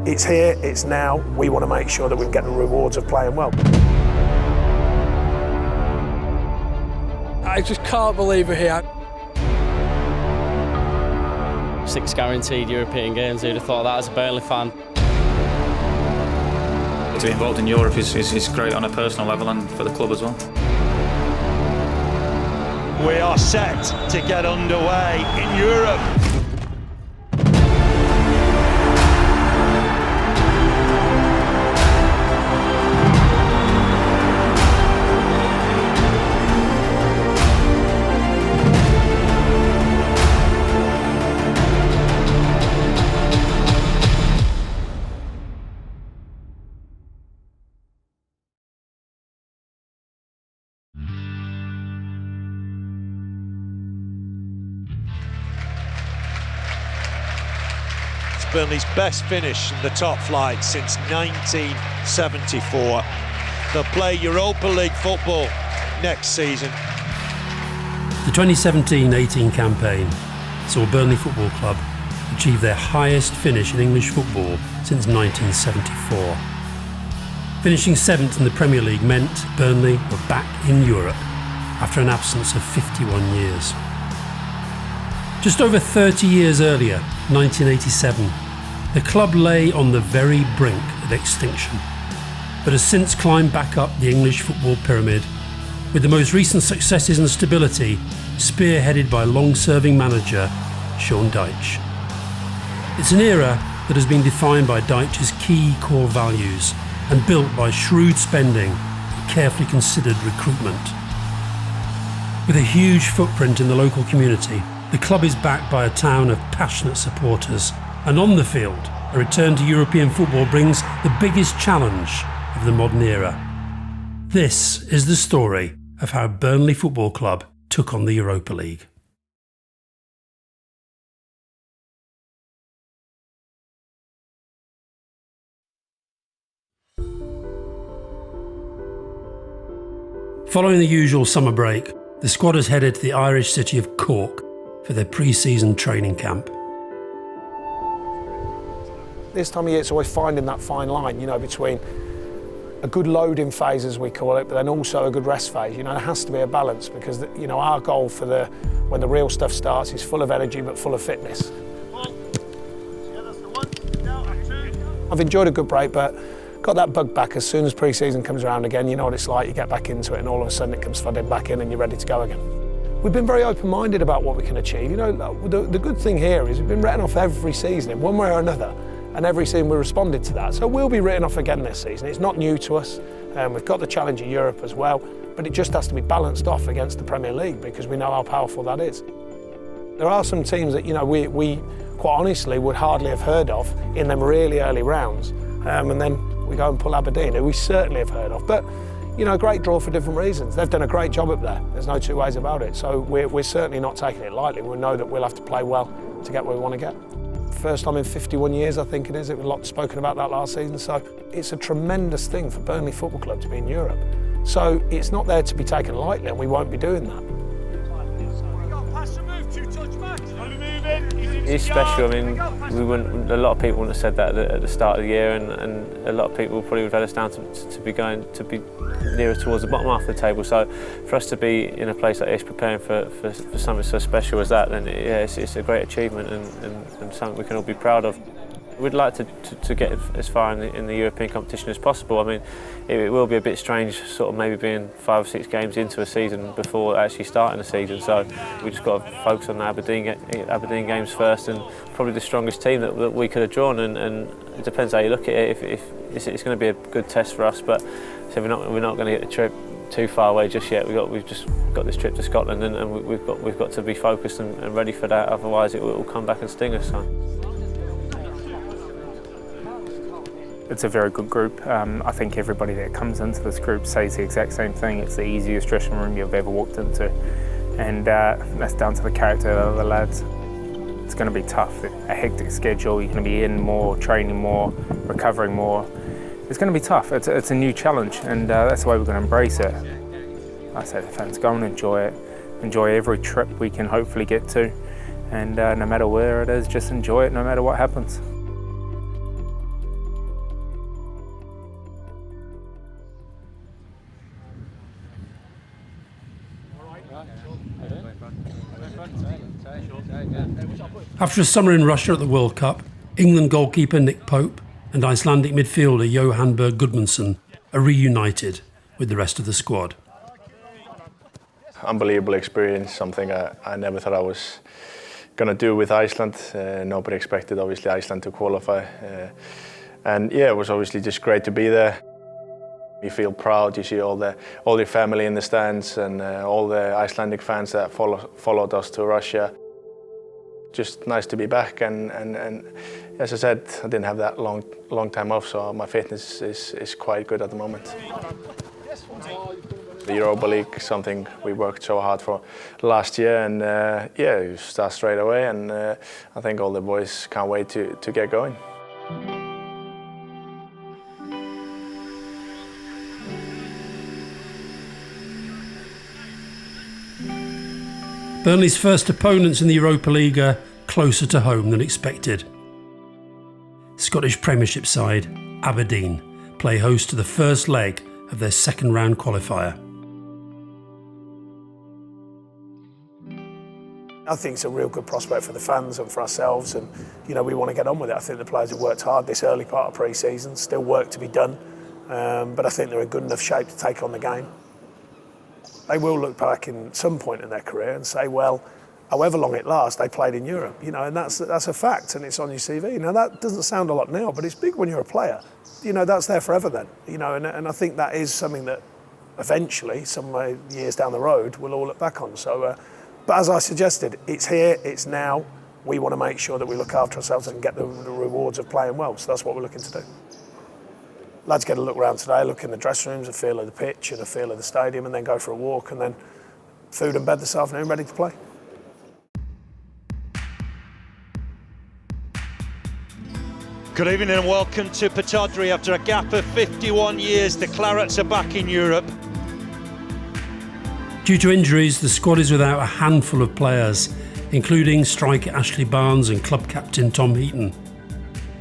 It's here, it's now. We want to make sure that we get the rewards of playing well. I just can't believe we're here. 6 guaranteed European games, who'd have thought that as a Burnley fan? To be involved in Europe is great on a personal level and for the club as well. We are set to get underway in Europe. Burnley's best finish in the top flight since 1974. They'll play Europa League football next season. The 2017-18 campaign saw Burnley Football Club achieve their highest finish in English football since 1974. Finishing 7th in the Premier League meant Burnley were back in Europe after an absence of 51 years. Just over 30 years earlier, 1987, the club lay on the very brink of extinction, but has since climbed back up the English football pyramid, with the most recent successes and stability spearheaded by long-serving manager Sean Dyche. It's an era that has been defined by Dyche's key core values and built by shrewd spending and carefully considered recruitment. With a huge footprint in the local community, the club is backed by a town of passionate supporters, and on the field, a return to European football brings the biggest challenge of the modern era. This is the story of how Burnley Football Club took on the Europa League. Following the usual summer break, the squad has headed to the Irish city of Cork for their pre-season training camp. This time of year, it's always finding that fine line, between a good loading phase, as we call it, but then also a good rest phase. There has to be a balance because, our goal for when the real stuff starts is full of energy but full of fitness. I've enjoyed a good break, but got that bug back as soon as pre-season comes around again. You know what it's like, you get back into it and all of a sudden it comes flooding back in and you're ready to go again. We've been very open-minded about what we can achieve. The good thing here is we've been written off every season in one way or another, and every season we responded to that. So we'll be written off again this season. It's not new to us. We've got the challenge of Europe as well, but it just has to be balanced off against the Premier League because we know how powerful that is. There are some teams that we quite honestly would hardly have heard of in them really early rounds, and then we go and pull Aberdeen, who we certainly have heard of. But a great draw for different reasons. They've done a great job up there. There's no two ways about it. So we're certainly not taking it lightly. We know that we'll have to play well to get where we want to get. First time in 51 years, I think it is. It was a lot spoken about that last season. So it's a tremendous thing for Burnley Football Club to be in Europe. So it's not there to be taken lightly, and we won't be doing that. It's special. A lot of people wouldn't have said that at the start of the year, and a lot of people probably would have had us down to be nearer towards the bottom half of the table. So for us to be in a place like this preparing for something so special as that, then it's a great achievement and something we can all be proud of. We'd like to get as far in the European competition as possible. It will be a bit strange sort of maybe being 5 or 6 games into a season before actually starting the season, so we just got to focus on the Aberdeen games first, and probably the strongest team that we could have drawn, and it depends how you look at it. If it's going to be a good test for us, but so we're not going to get the trip too far away just yet. We've just got this trip to Scotland, and we've got to be focused and ready for that, otherwise it will come back and sting us. So. It's a very good group. I think everybody that comes into this group says the exact same thing. It's the easiest dressing room you've ever walked into, and that's down to the character of the lads. It's going to be tough, a hectic schedule. You're going to be in more, training more, recovering more. It's going to be tough. It's a new challenge, and that's the way we're going to embrace it. I say to the fans, go and enjoy it. Enjoy every trip we can hopefully get to, and no matter where it is, just enjoy it no matter what happens. After a summer in Russia at the World Cup, England goalkeeper Nick Pope and Icelandic midfielder Johan Berg Gudmundsson are reunited with the rest of the squad. Unbelievable experience, something I never thought I was going to do with Iceland. Nobody expected, obviously, Iceland to qualify. And yeah, it was obviously just great to be there. You feel proud, you see all your family in the stands and all the Icelandic fans that followed us to Russia. Just nice to be back, and as I said, I didn't have that long time off, so my fitness is quite good at the moment. The Europa League, something we worked so hard for last year, and yeah, you start straight away, and I think all the boys can't wait to get going. Burnley's first opponents in the Europa League are closer to home than expected. Scottish Premiership side Aberdeen play host to the first leg of their second round qualifier. I think it's a real good prospect for the fans and for ourselves, and we want to get on with it. I think the players have worked hard this early part of pre-season, still work to be done, but I think they're in good enough shape to take on the game. They will look back in some point in their career and say, well, however long it lasts, they played in Europe, and that's a fact, and it's on your CV. Now that doesn't sound a lot now, but it's big when you're a player. That's there forever then, and I think that is something that eventually, some years down the road, we'll all look back on. So, but as I suggested, it's here, it's now. We want to make sure that we look after ourselves and get the rewards of playing well. So that's what we're looking to do. Lads get a look around today, look in the dressing rooms, a feel of the pitch and a feel of the stadium, and then go for a walk, and then food and bed this afternoon, ready to play. Good evening and welcome to Pittodrie. After a gap of 51 years, the Clarets are back in Europe. Due to injuries, the squad is without a handful of players, including striker Ashley Barnes and club captain Tom Heaton.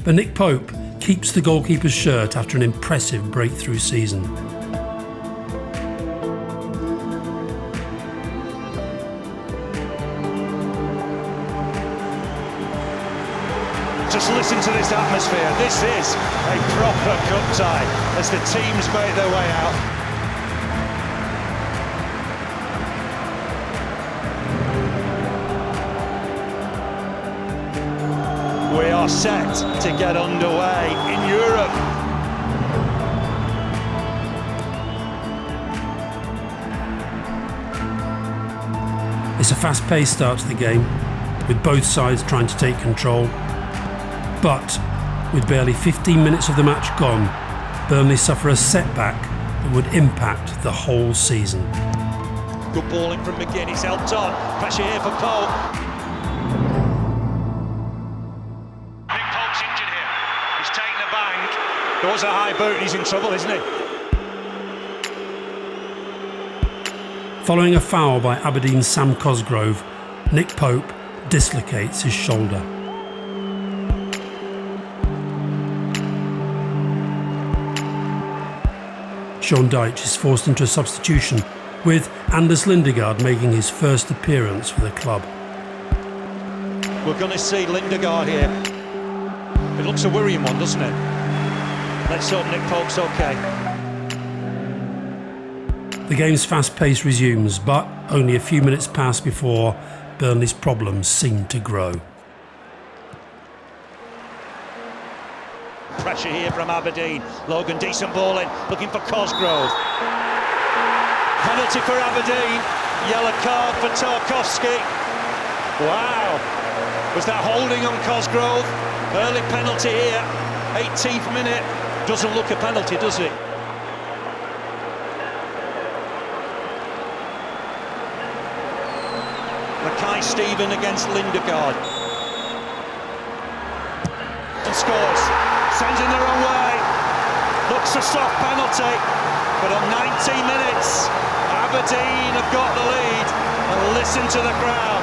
But Nick Pope keeps the goalkeeper's shirt after an impressive breakthrough season. Just listen to this atmosphere. This is a proper cup tie as the teams make their way out. We are set to get underway in Europe. It's a fast-paced start to the game, with both sides trying to take control. But with barely 15 minutes of the match gone, Burnley suffer a setback that would impact the whole season. Good balling from McGinn, he's helped on. Pressure here for Pope. There was a high boot and he's in trouble, isn't he? Following a foul by Aberdeen's Sam Cosgrove, Nick Pope dislocates his shoulder. Sean Dyche is forced into a substitution, with Anders Lindegaard making his first appearance for the club. We're going to see Lindegaard here. It looks a worrying one, doesn't it? Let's hope Nick Pope's okay. The game's fast pace resumes, but only a few minutes pass before Burnley's problems seem to grow. Pressure here from Aberdeen. Logan, decent ball in, looking for Cosgrove. Penalty for Aberdeen. Yellow card for Tarkowski. Wow. Was that holding on Cosgrove? Early penalty here. 18th minute. Doesn't look a penalty, does it? Mackay Stephen against Lindegaard. And scores. Sends in the wrong way. Looks a soft penalty. But on 19 minutes, Aberdeen have got the lead. And listen to the crowd.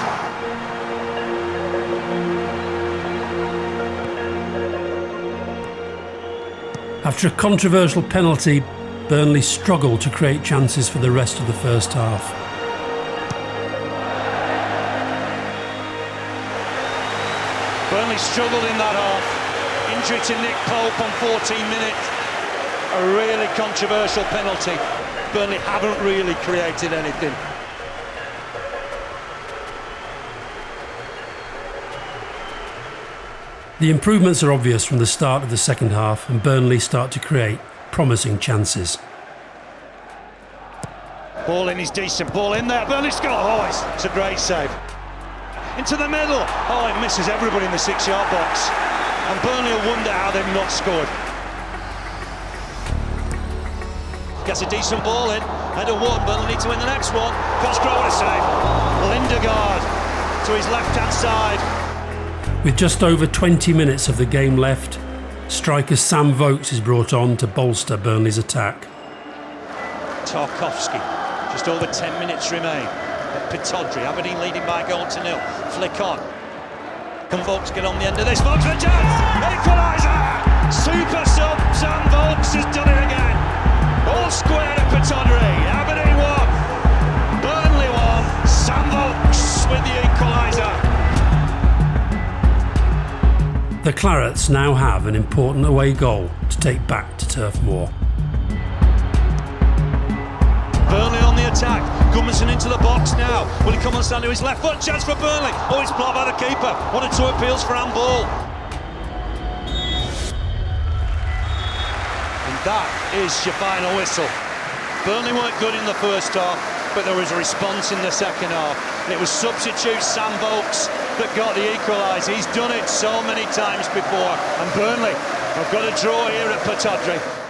After a controversial penalty, Burnley struggled to create chances for the rest of the first half. Burnley struggled in that half. Injury to Nick Pope on 14 minutes. A really controversial penalty. Burnley haven't really created anything. The improvements are obvious from the start of the second half, and Burnley start to create promising chances. Ball in is decent, ball in there, Burnley score! Oh, it's a great save. Into the middle, oh, it misses everybody in the 6-yard box. And Burnley will wonder how they've not scored. Gets a decent ball in, header one, Burnley need to win the next one. Cosgrove, what a save. Lindegaard to his left-hand side. With just over 20 minutes of the game left, striker Sam Vokes is brought on to bolster Burnley's attack. Tarkowski, just over 10 minutes remain. At Pittodrie, Aberdeen leading by a goal to nil. Flick on. Can Vokes get on the end of this? Vokes for a chance! Equaliser! Super sub, Sam Vokes has done it again. All square at Pittodrie. Aberdeen won. Burnley won. Sam Vokes with the equaliser. The Clarets now have an important away goal to take back to Turf Moor. Burnley on the attack. Gudmundsson into the box now. Will he come on stand to his left foot? Chance for Burnley. Oh, it's blocked by the keeper. 1 or 2 appeals for handball. And that is your final whistle. Burnley weren't good in the first half, but there was a response in the second half. And it was substitute Sam Vokes that got the equaliser. He's done it so many times before. And Burnley have got a draw here at Pittodrie.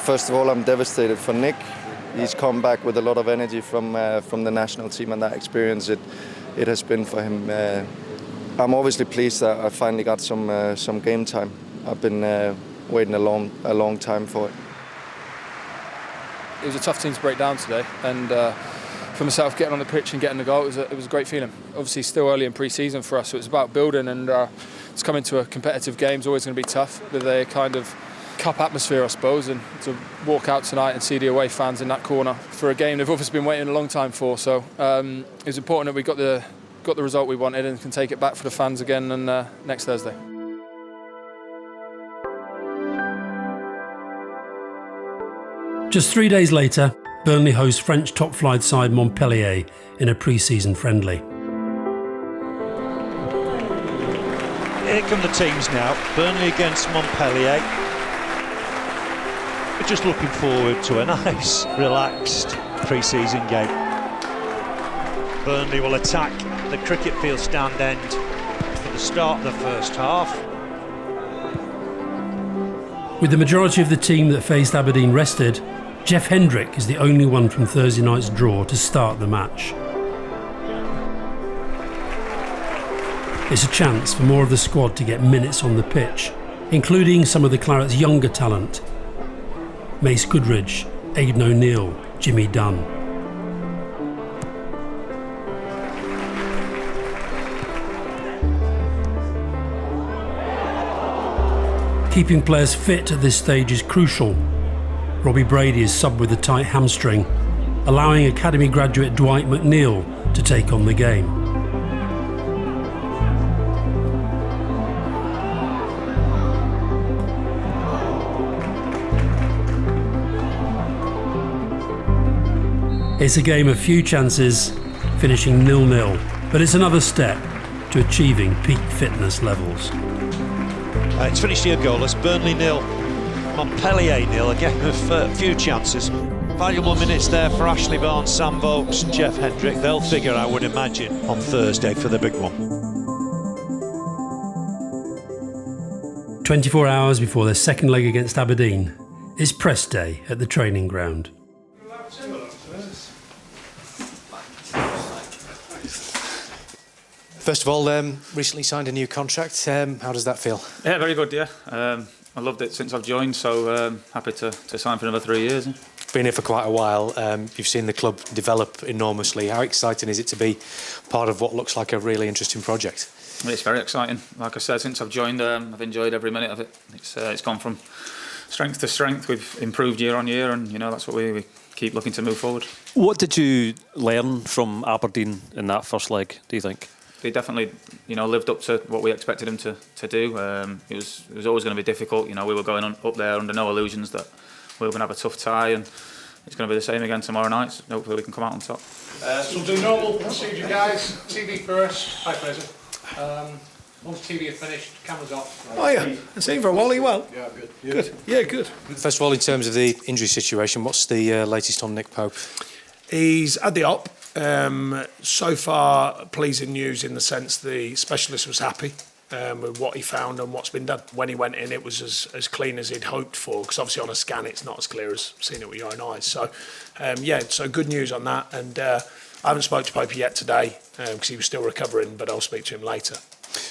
First of all, I'm devastated for Nick. He's come back with a lot of energy from the national team, and that experience it has been for him. I'm obviously pleased that I finally got some game time. I've been waiting a long time for it. It was a tough team to break down today, and for myself getting on the pitch and getting the goal, it was a great feeling. Obviously still early in pre-season for us, so it's about building, and it's coming to a competitive game is always going to be tough with a kind of cup atmosphere, I suppose, and to walk out tonight and see the away fans in that corner for a game they've obviously been waiting a long time for. So it was important that we got the result we wanted and can take it back for the fans again and next Thursday. Just 3 days later, Burnley hosts French top-flight side Montpellier in a pre-season friendly. Here come the teams now. Burnley against Montpellier. We're just looking forward to a nice, relaxed pre-season game. Burnley will attack the cricket field stand end for the start of the first half. With the majority of the team that faced Aberdeen rested, Jeff Hendrick is the only one from Thursday night's draw to start the match. It's a chance for more of the squad to get minutes on the pitch, including some of the Clarets' younger talent. Mace Goodridge, Aidan O'Neill, Jimmy Dunn. Keeping players fit at this stage is crucial. Robbie Brady is subbed with a tight hamstring, allowing academy graduate Dwight McNeil to take on the game. It's a game of few chances, finishing 0-0, but it's another step to achieving peak fitness levels. It's finished here goalless. Burnley 0, Montpellier 0. A game of few chances. Valuable minutes there for Ashley Barnes, Sam Vokes, Jeff Hendrick. They'll figure, I would imagine, on Thursday for the big one. 24 hours before their second leg against Aberdeen, it's press day at the training ground. First of all, recently signed a new contract. How does that feel? Yeah, very good, yeah. I loved it since I've joined, so happy to sign for another 3 years. Been here for quite a while. You've seen the club develop enormously. How exciting is it to be part of what looks like a really interesting project? It's very exciting. Like I said, since I've joined, I've enjoyed every minute of it. It's gone from strength to strength. We've improved year on year, and that's what we keep looking to move forward. What did you learn from Aberdeen in that first leg, do you think? they definitely, you know, lived up to what we expected them to do. It was always going to be difficult. You know, we were going up there under no illusions that we were going to have a tough tie, and it's going to be the same again tomorrow night. So hopefully we can come out on top. So we'll do normal procedure, guys. TV first. Hi, Fraser. Once TV are finished, cameras off. Oh yeah, I've seen you for a while. Are you well? Yeah, good. Good. Yeah, good. First of all, in terms of the injury situation, what's the latest on Nick Pope? He's had the op. So far, pleasing news in the sense the specialist was happy with what he found and what's been done. When he went in, it was as clean as he'd hoped for, because obviously on a scan it's not as clear as seeing it with your own eyes. So, so good news on that. And I haven't spoke to Pope yet today because he was still recovering, but I'll speak to him later.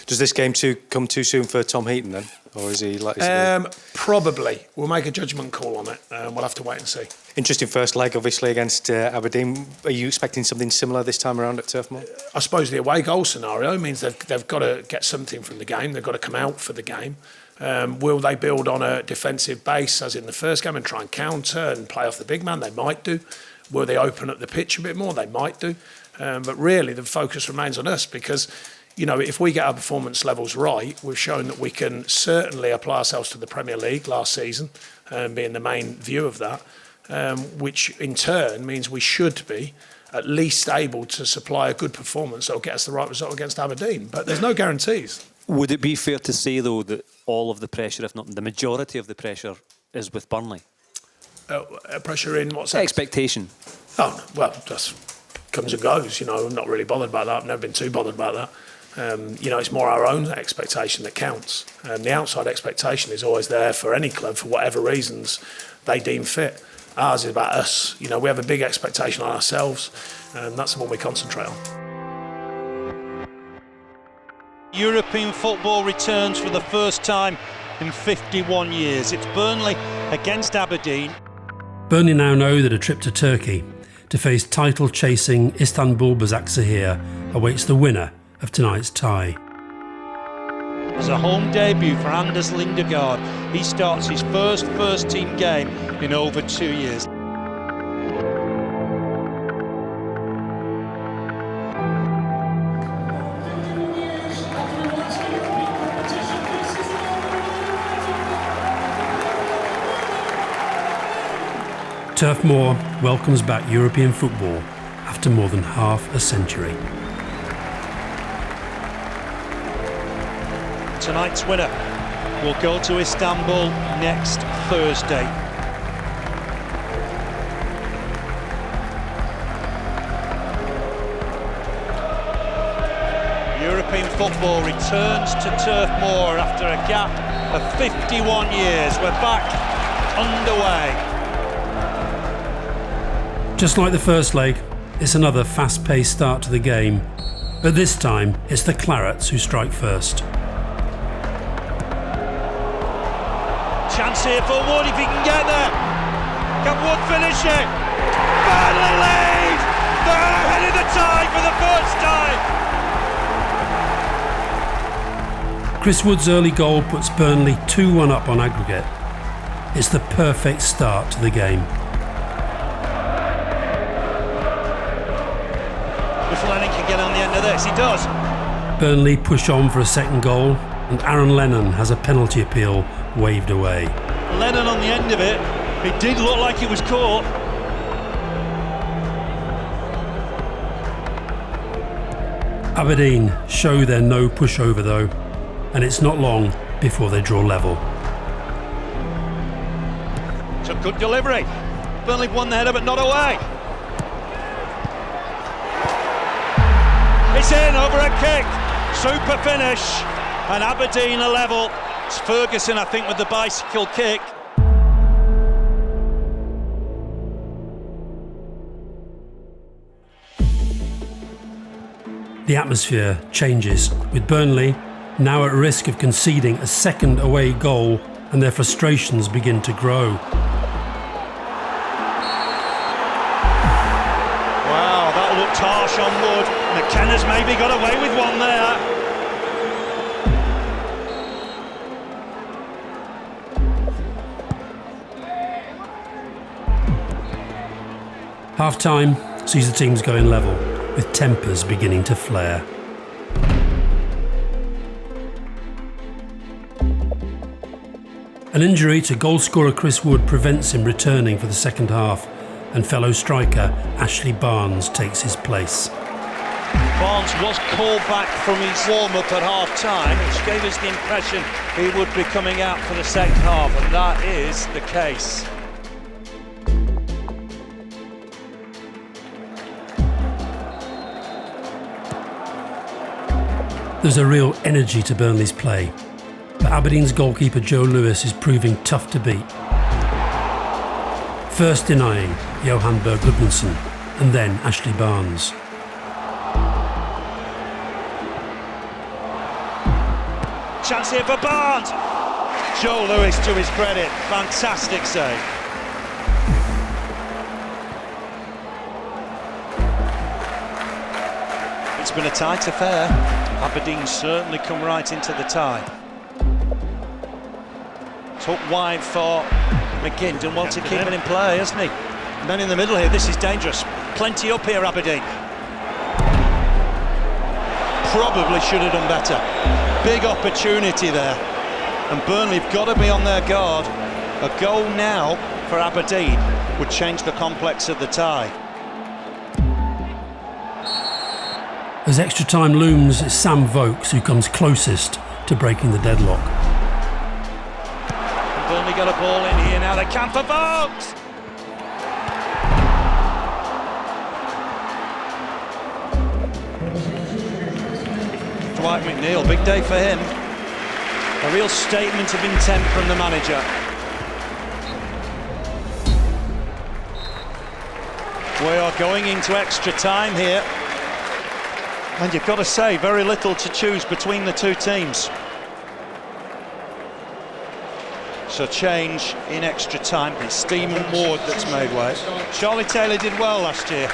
Does this game come too soon for Tom Heaton then? Or is he likely Probably. We'll make a judgment call on it. We'll have to wait and see. Interesting first leg, obviously, against Aberdeen. Are you expecting something similar this time around at Turf Moor? I suppose the away goal scenario means they've got to get something from the game. They've got to come out for the game. Will they build on a defensive base, as in the first game, and try and counter and play off the big man? They might do. Will they open up the pitch a bit more? They might do. But really, the focus remains on us, because you know, if we get our performance levels right, we've shown that we can certainly apply ourselves to the Premier League last season, being the main view of that, which in turn means we should be at least able to supply a good performance that will get us the right result against Aberdeen. But there's no guarantees. Would it be fair to say, though, that all of the pressure, if not the majority of the pressure, is with Burnley? Pressure in what sense? Expectation. Oh, well, that comes and goes. You know, I'm not really bothered about that. I've never been too bothered about that. You know, it's more our own expectation that counts. The outside expectation is always there for any club for whatever reasons they deem fit. Ours is about us. You know, we have a big expectation on ourselves, and that's the one we concentrate on. European football returns for the first time in 51 years. It's Burnley against Aberdeen. Burnley now know that a trip to Turkey to face title-chasing Istanbul Başakşehir awaits the winner of tonight's tie. As a home debut for Anders Lindegaard, he starts his first team game in over 2 years. Turf Moor welcomes back European football after more than half a century. Tonight's winner will go to Istanbul next Thursday. European football returns to Turf Moor after a gap of 51 years. We're back underway. Just like the first leg, it's another fast-paced start to the game, but this time it's the Clarets who strike first. Chance here for Wood if he can get there. Can Wood finish it? Burnley lead! They're ahead of the tie for the first time. Chris Wood's early goal puts Burnley 2-1 up on aggregate. It's the perfect start to the game. If Lennon can get on the end of this, he does. Burnley push on for a second goal, and Aaron Lennon has a penalty appeal waved away. Lennon on the end of it. It did look like he was caught. Aberdeen show they're no pushover though, and it's not long before they draw level. It's a good delivery. Burnley won the header but not away. It's in over a kick. Super finish. And Aberdeen are level. It's Ferguson, I think, with the bicycle kick. The atmosphere changes, with Burnley now at risk of conceding a second away goal, and their frustrations begin to grow. Wow, that looked harsh on Wood. McKenna's maybe got away with one there. Half-time sees the teams going level, with tempers beginning to flare. An injury to goalscorer Chris Wood prevents him returning for the second half, and fellow striker Ashley Barnes takes his place. Barnes was called back from his warm-up at half-time, which gave us the impression he would be coming out for the second half, and that is the case. There's a real energy to Burnley's play, but Aberdeen's goalkeeper Joe Lewis is proving tough to beat. First denying Johan Berg Gudmundsson, and then Ashley Barnes. Chance here for Barnes. Joe Lewis, to his credit, fantastic save. It's been a tight affair. Aberdeen certainly come right into the tie. Took wide for McGinn, didn't want to keep it in play, hasn't he? Men in the middle here, this is dangerous. Plenty up here, Aberdeen. Probably should have done better. Big opportunity there, and Burnley have got to be on their guard. A goal now for Aberdeen would change the complex of the tie. As extra time looms, it's Sam Vokes who comes closest to breaking the deadlock. And Burnley got a ball in here now, they can for Vokes! Dwight McNeil, big day for him. A real statement of intent from the manager. We are going into extra time here. And you've got to say, very little to choose between the two teams. So change in extra time. It's Steven Ward that's made way. Charlie Taylor did well last year.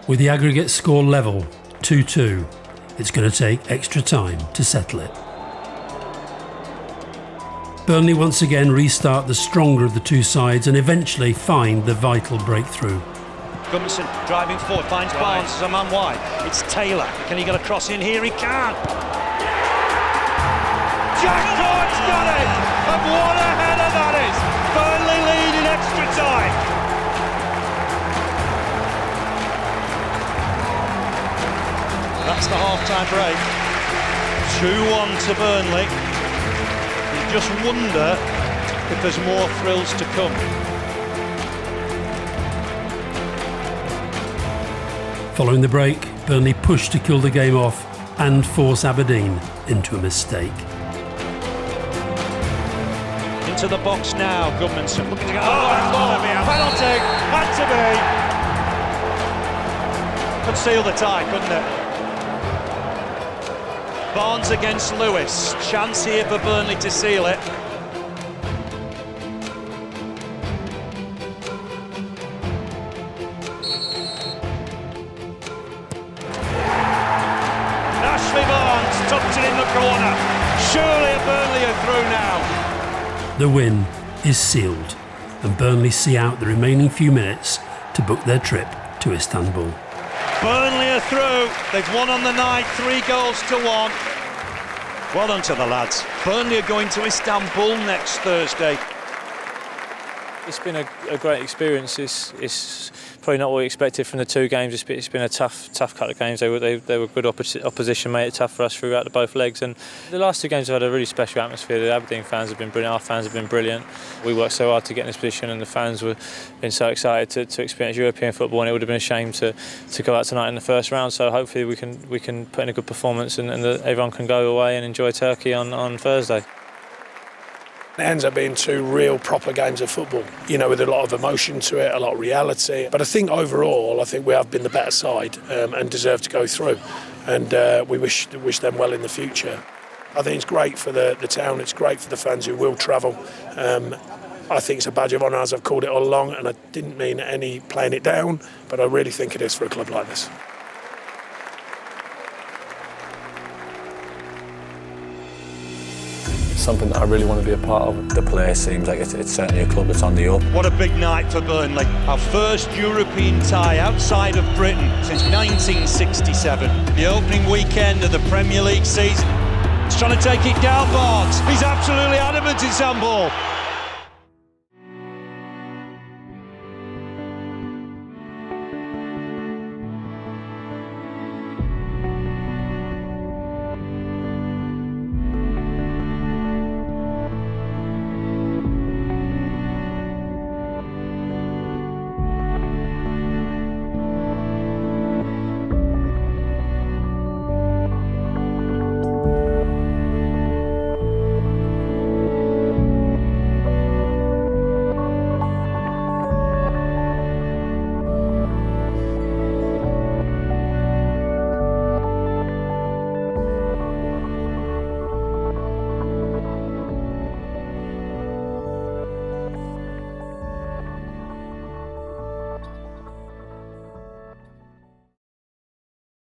With the aggregate score level, 2-2, it's going to take extra time to settle it. Burnley once again restart the stronger of the two sides and eventually find the vital breakthrough. Gudmundsson driving forward, finds Barnes as a man wide. It's Taylor. Can he get a cross in here? He can! Jack Clarets got it! And what a header that is! Burnley lead in extra time! That's the half-time break. 2-1 to Burnley. You just wonder if there's more thrills to come. Following the break, Burnley pushed to kill the game off and force Aberdeen into a mistake. Into the box now, Gudmundsson looking to go. Oh, it's got to be a penalty! Had to be! Could seal the tie, couldn't it? Barnes against Lewis. Chance here for Burnley to seal it. Ashley Barnes tucked it in the corner. Surely Burnley are through now. The win is sealed, and Burnley see out the remaining few minutes to book their trip to Istanbul. Burnley are through. They've won on the night, 3-1. Well done to the lads. Burnley are going to Istanbul next Thursday. It's been a great experience. It's probably not what we expected from the two games. It's been a tough couple of games. They were good opposition, made it tough for us throughout both legs. And the last two games have had a really special atmosphere. The Aberdeen fans have been brilliant. Our fans have been brilliant. We worked so hard to get in this position, and the fans were been so excited to experience European football. And it would have been a shame to go out tonight in the first round. So hopefully we can put in a good performance, and everyone can go away and enjoy Turkey on Thursday. It ends up being two real proper games of football, you know, with a lot of emotion to it, a lot of reality. But I think overall, we have been the better side and deserve to go through. And we wish them well in the future. I think it's great for the town, it's great for the fans who will travel. I think it's a badge of honour, as I've called it all along, and I didn't mean any playing it down, but I really think it is for a club like this. Something that I really want to be a part of. The place seems like it's certainly a club that's on the up. What a big night for Burnley. Our first European tie outside of Britain since 1967. The opening weekend of the Premier League season. Barnes trying to take it down. Barnes, he's absolutely adamant it's handball.